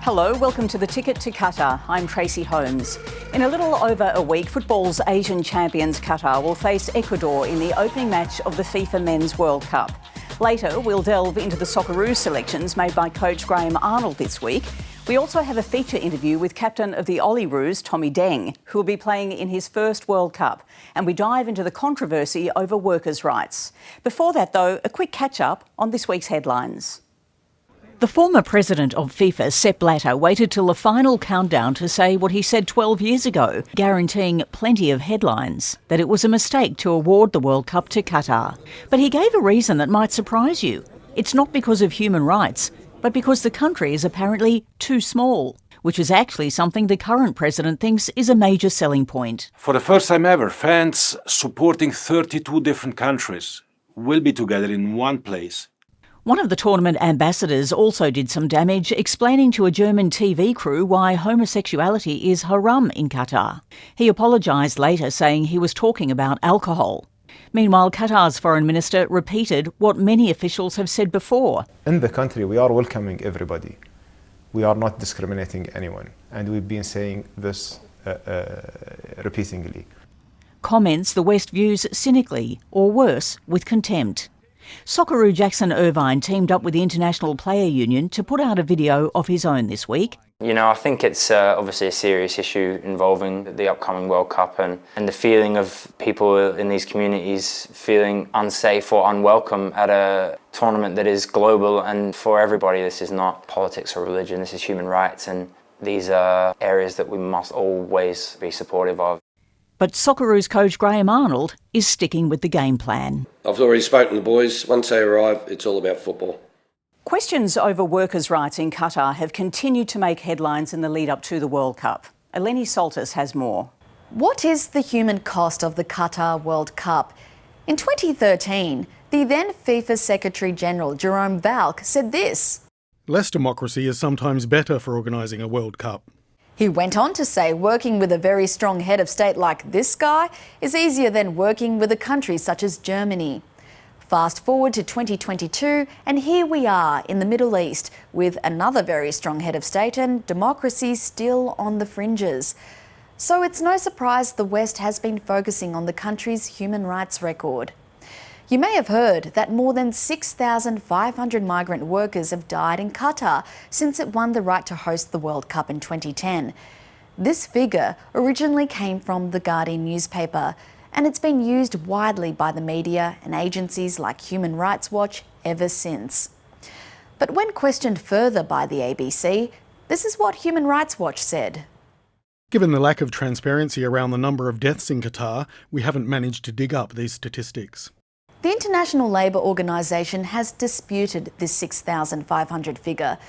Hello, welcome to The Ticket to Qatar. I'm Tracey Holmes. In a little over a week, football's Asian champions Qatar will face Ecuador in the opening match of the FIFA Men's World Cup. Later, we'll delve into the Socceroo selections made by coach Graham Arnold this week. We also have a feature interview with captain of the Socceroos, Thomas Deng, who will be playing in his first World Cup. And we dive into the controversy over workers' rights. Before that, though, a quick catch-up on this week's headlines. The former president of FIFA, Sepp Blatter, waited till the final countdown to say what he said 12 years ago, guaranteeing plenty of headlines, that it was a mistake to award the World Cup to Qatar. But he gave a reason that might surprise you. It's not because of human rights, but because the country is apparently too small, which is actually something the current president thinks is a major selling point. For the first time ever, fans supporting 32 different countries will be together in one place. One of the tournament ambassadors also did some damage, explaining to a German TV crew why homosexuality is haram in Qatar. He apologised later, saying he was talking about alcohol. Meanwhile, Qatar's foreign minister repeated what many officials have said before. In the country, we are welcoming everybody. We are not discriminating anyone. And we've been saying this repeatedly. Comments the West views cynically, or worse, with contempt. Socceroo Jackson Irvine teamed up with the International Player Union to put out a video of his own this week. You know, I think it's obviously a serious issue involving the upcoming World Cup and the feeling of people in these communities feeling unsafe or unwelcome at a tournament that is global and for everybody. This is not politics or religion, this is human rights, and these are areas that we must always be supportive of. But Socceroos coach Graham Arnold is sticking with the game plan. I've already spoken to the boys. Once they arrive, it's all about football. Questions over workers' rights in Qatar have continued to make headlines in the lead-up to the World Cup. Eleni Soltis has more. What is the human cost of the Qatar World Cup? In 2013, the then FIFA Secretary-General Jerome Valk said this. Less democracy is sometimes better for organising a World Cup. He went on to say working with a very strong head of state like this guy is easier than working with a country such as Germany. Fast forward to 2022 and here we are in the Middle East with another very strong head of state and democracy still on the fringes. So it's no surprise the West has been focusing on the country's human rights record. You may have heard that more than 6,500 migrant workers have died in Qatar since it won the right to host the World Cup in 2010. This figure originally came from The Guardian newspaper, and it's been used widely by the media and agencies like Human Rights Watch ever since. But when questioned further by the ABC, this is what Human Rights Watch said. Given the lack of transparency around the number of deaths in Qatar, we haven't managed to dig up these statistics. The International Labour Organisation has disputed this 6,500 figure.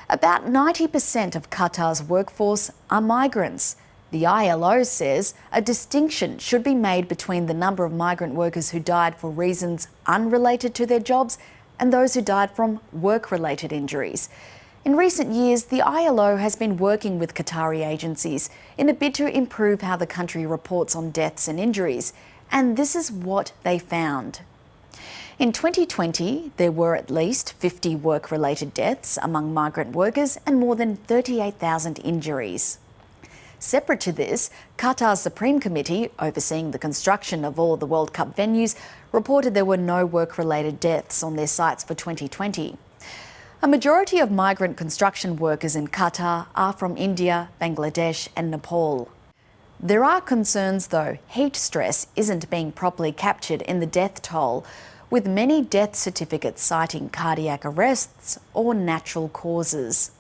About 90% of Qatar's workforce are migrants. The ILO says a distinction should be made between the number of migrant workers who died for reasons unrelated to their jobs and those who died from work-related injuries. In recent years, the ILO has been working with Qatari agencies in a bid to improve how the country reports on deaths and injuries, and this is what they found. In 2020, there were at least 50 work-related deaths among migrant workers and more than 38,000 injuries. Separate to this, Qatar's Supreme Committee, overseeing the construction of all the World Cup venues, reported there were no work-related deaths on their sites for 2020. A majority of migrant construction workers in Qatar are from India, Bangladesh and Nepal. There are concerns, though, heat stress isn't being properly captured in the death toll, with many death certificates citing cardiac arrests or natural causes.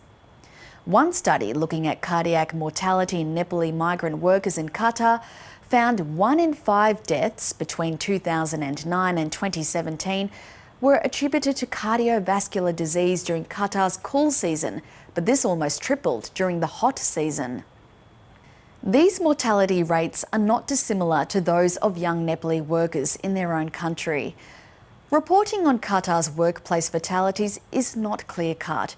One study looking at cardiac mortality in Nepali migrant workers in Qatar found 1 in 5 deaths between 2009 and 2017 were attributed to cardiovascular disease during Qatar's cool season, but this almost tripled during the hot season. These mortality rates are not dissimilar to those of young Nepali workers in their own country. Reporting on Qatar's workplace fatalities is not clear-cut.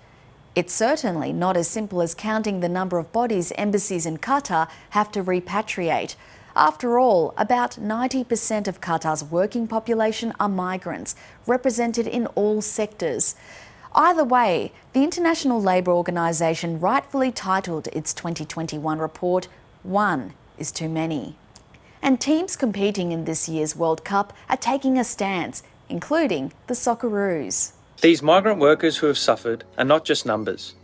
It's certainly not as simple as counting the number of bodies embassies in Qatar have to repatriate. After all, about 90% of Qatar's working population are migrants, represented in all sectors. Either way, the International Labour Organisation rightfully titled its 2021 report, "One is Too Many." And teams competing in this year's World Cup are taking a stance, including the Socceroos. These migrant workers who have suffered are not just numbers.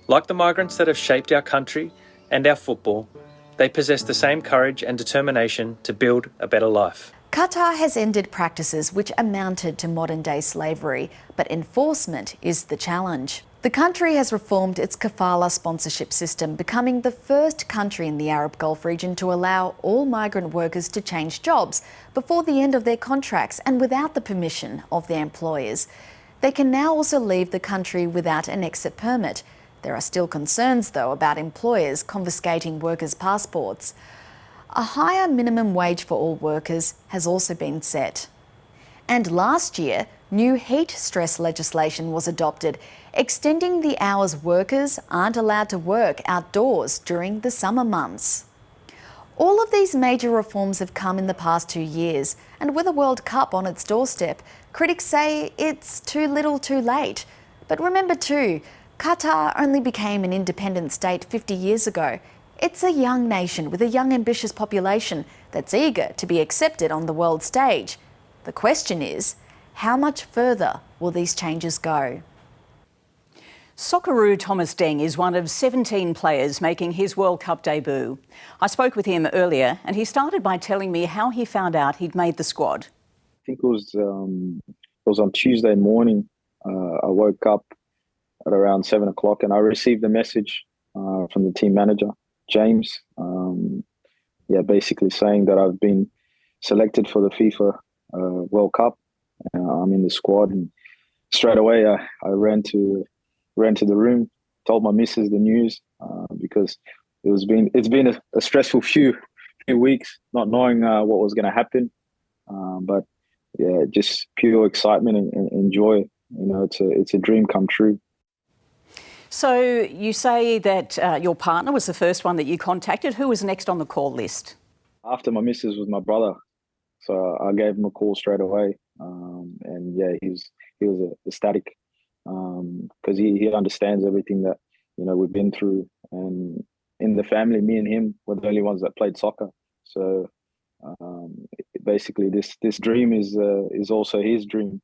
Like the migrants that have shaped our country and our football, they possess the same courage and determination to build a better life. Qatar has ended practices which amounted to modern-day slavery, but enforcement is the challenge. The country has reformed its kafala sponsorship system, becoming the first country in the Arab Gulf region to allow all migrant workers to change jobs before the end of their contracts and without the permission of their employers. They can now also leave the country without an exit permit. There are still concerns, though, about employers confiscating workers' passports. A higher minimum wage for all workers has also been set. And last year, new heat stress legislation was adopted, extending the hours workers aren't allowed to work outdoors during the summer months. All of these major reforms have come in the past 2 years, and with a World Cup on its doorstep, critics say it's too little too late. But remember too, Qatar only became an independent state 50 years ago. It's a young nation with a young, ambitious population that's eager to be accepted on the world stage. The question is, how much further will these changes go? Socceroo Thomas Deng is one of 17 players making his World Cup debut. I spoke with him earlier and he started by telling me how he found out he'd made the squad. I think it was on Tuesday morning. I woke up at around 7 o'clock and I received a message from the team manager, James, basically saying that I've been selected for the FIFA World Cup. I'm in the squad, and straight away I ran to the room, told my missus the news because it's been a stressful few weeks, not knowing what was going to happen. But yeah, just pure excitement and joy. You know, it's a dream come true. So you say that your partner was the first one that you contacted. Who was next on the call list? After my missus was my brother, so I gave him a call straight away. And yeah, he was ecstatic because he understands everything that we've been through. And in the family, me and him were the only ones that played soccer. So basically, this dream is also his dream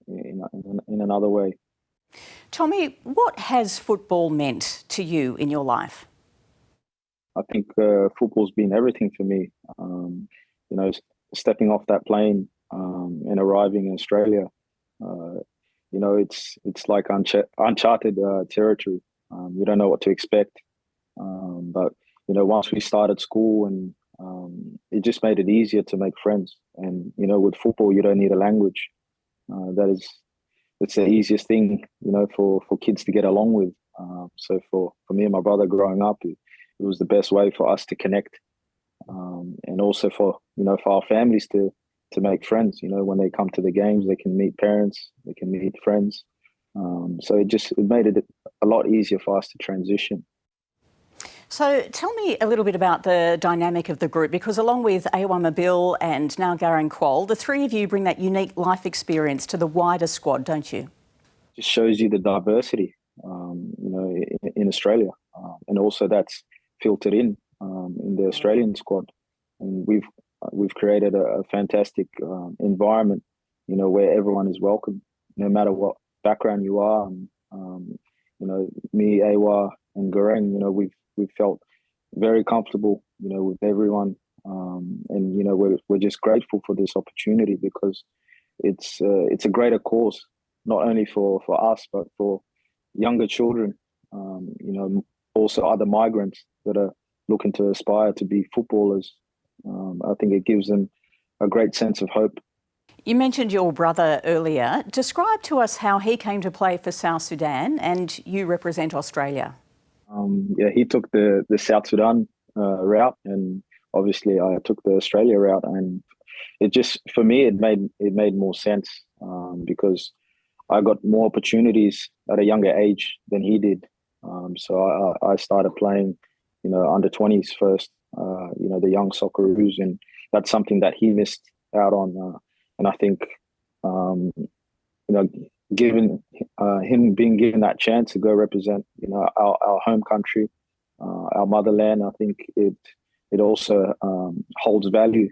in another way. Tommy, what has football meant to you in your life? I think football's been everything for me. Stepping off that plane and arriving in Australia, it's like uncharted territory. You don't know what to expect. But once we started school, and it just made it easier to make friends. And with football, you don't need a language. It's the easiest thing, for kids to get along with. So for me and my brother growing up, it was the best way for us to connect, and also for our families to make friends. When they come to the games, they can meet parents, they can meet friends. So it made it a lot easier for us to transition. So tell me a little bit about the dynamic of the group, because along with Awa Mabil and now Garen Quoll, the three of you bring that unique life experience to the wider squad, don't you? Just shows you the diversity, in Australia, and also that's filtered in the Australian squad. And we've created a fantastic environment, where everyone is welcome, no matter what background you are. And, me, Awa, and Garen, we've felt very comfortable, with everyone, and we're just grateful for this opportunity because it's a greater cause, not only for us but for younger children, also other migrants that are looking to aspire to be footballers. I think it gives them a great sense of hope. You mentioned your brother earlier. Describe to us how he came to play for South Sudan and you represent Australia. He took the South Sudan route, and obviously I took the Australia route, and it just, for me, it made more sense because I got more opportunities at a younger age than he did. So I started playing, under 20s first, the young Socceroos, and that's something that he missed out on. And I think, given him being given that chance to go represent, our home country, our motherland, I think it also holds value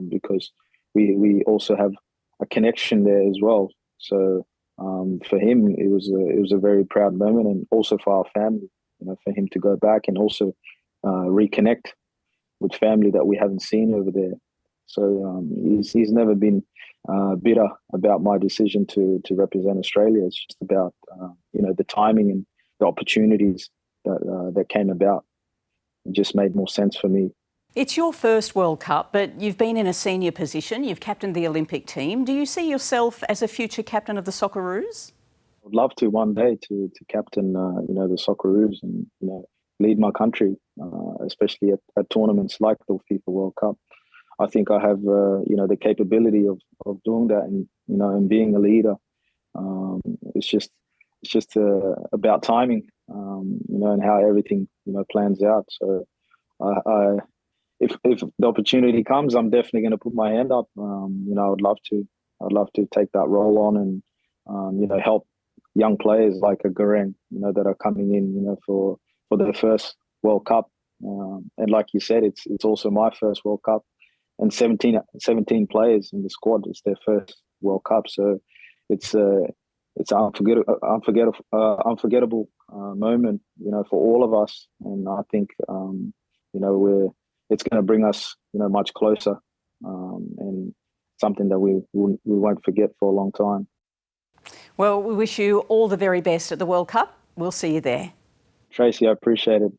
because we also have a connection there as well. So for him, it was a very proud moment, and also for our family, for him to go back and also reconnect with family that we haven't seen over there. So he's never been bitter about my decision to represent Australia. It's just about the timing and the opportunities that came about. It just made more sense for me. It's your first World Cup, but you've been in a senior position. You've captained the Olympic team. Do you see yourself as a future captain of the Socceroos? I'd love to one day to captain the Socceroos and lead my country, especially at tournaments like the FIFA World Cup. I think I have the capability of doing that, and being a leader. It's just about timing, and how everything plans out. So if the opportunity comes, I'm definitely going to put my hand up. I'd love to take that role on and help young players like a Garang, that are coming in, for their first World Cup. And like you said, it's also my first World Cup, and 17 players in the squad. It's their first World Cup, so it's an unforgettable moment, for all of us. And I think it's going to bring us much closer, and something that we won't forget for a long time. Well, we wish you all the very best at the World Cup. We'll see you there. Tracey, I appreciate it.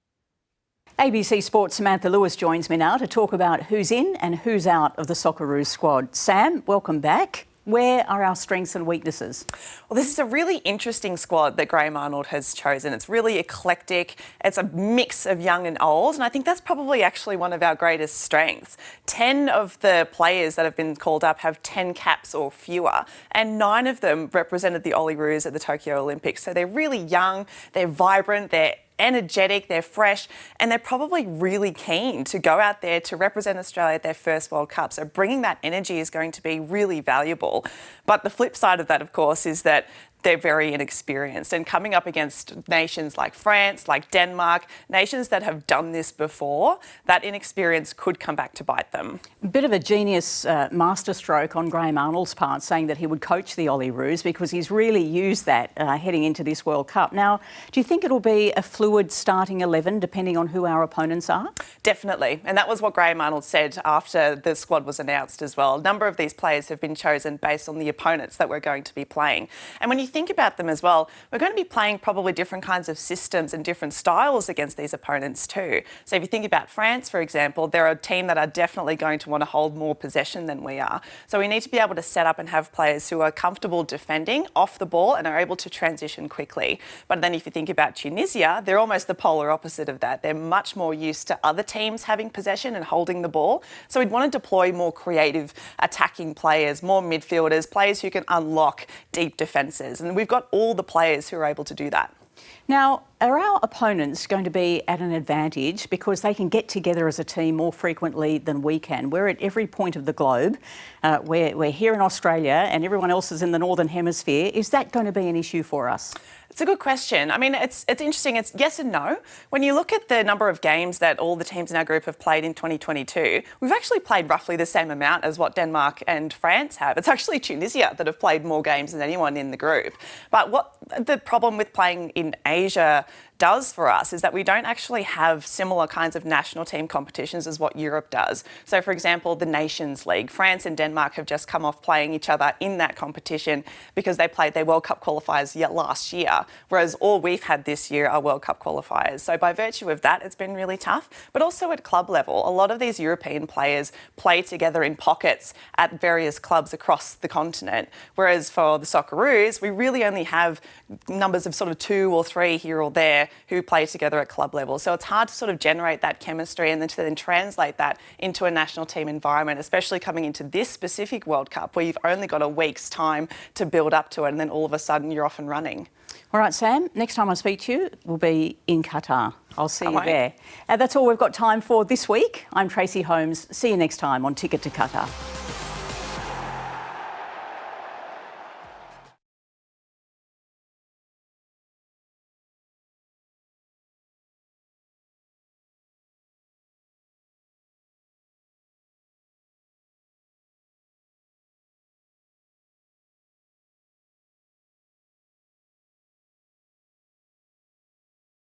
ABC Sports' Samantha Lewis joins me now to talk about who's in and who's out of the Socceroos squad. Sam, welcome back. Where are our strengths and weaknesses? Well, this is a really interesting squad that Graham Arnold has chosen. It's really eclectic. It's a mix of young and old, and I think that's probably actually one of our greatest strengths. 10 of the players that have been called up have 10 caps or fewer, and 9 of them represented the Socceroos at the Tokyo Olympics. So they're really young, they're vibrant, they're energetic, they're fresh, and they're probably really keen to go out there to represent Australia at their first World Cup. So bringing that energy is going to be really valuable. But the flip side of that, of course, is that they're very inexperienced, and coming up against nations like France, like Denmark, nations that have done this before, that inexperience could come back to bite them. A bit of a genius masterstroke on Graham Arnold's part, saying that he would coach the Socceroos, because he's really used that heading into this World Cup. Now, do you think it'll be a fluid starting 11 depending on who our opponents are? Definitely, and that was what Graham Arnold said after the squad was announced as well. A number of these players have been chosen based on the opponents that we're going to be playing. And when you think about them as well, we're going to be playing probably different kinds of systems and different styles against these opponents too. So if you think about France, for example, they're a team that are definitely going to want to hold more possession than we are. So we need to be able to set up and have players who are comfortable defending off the ball and are able to transition quickly. But then if you think about Tunisia, they're almost the polar opposite of that. They're much more used to other teams having possession and holding the ball. So we'd want to deploy more creative attacking players, more midfielders, players who can unlock deep defences. And we've got all the players who are able to do that. Now, are our opponents going to be at an advantage because they can get together as a team more frequently than we can? We're at every point of the globe. We're here in Australia and everyone else is in the Northern Hemisphere. Is that going to be an issue for us? It's a good question. I mean, it's interesting. It's yes and no. When you look at the number of games that all the teams in our group have played in 2022, we've actually played roughly the same amount as what Denmark and France have. It's actually Tunisia that have played more games than anyone in the group. But what the problem with playing in Asia does for us is that we don't actually have similar kinds of national team competitions as what Europe does. So, for example, the Nations League. France and Denmark have just come off playing each other in that competition because they played their World Cup qualifiers last year, whereas all we've had this year are World Cup qualifiers. So by virtue of that, it's been really tough. But also at club level, a lot of these European players play together in pockets at various clubs across the continent, whereas for the Socceroos, we really only have numbers of sort of 2 or 3 here or there who play together at club level. So it's hard to sort of generate that chemistry and then to then translate that into a national team environment, especially coming into this specific World Cup where you've only got a week's time to build up to it and then all of a sudden you're off and running. All right, Sam, next time I speak to you will be in Qatar. I'll see you there. That's all we've got time for this week. I'm Tracey Holmes. See you next time on Ticket to Qatar.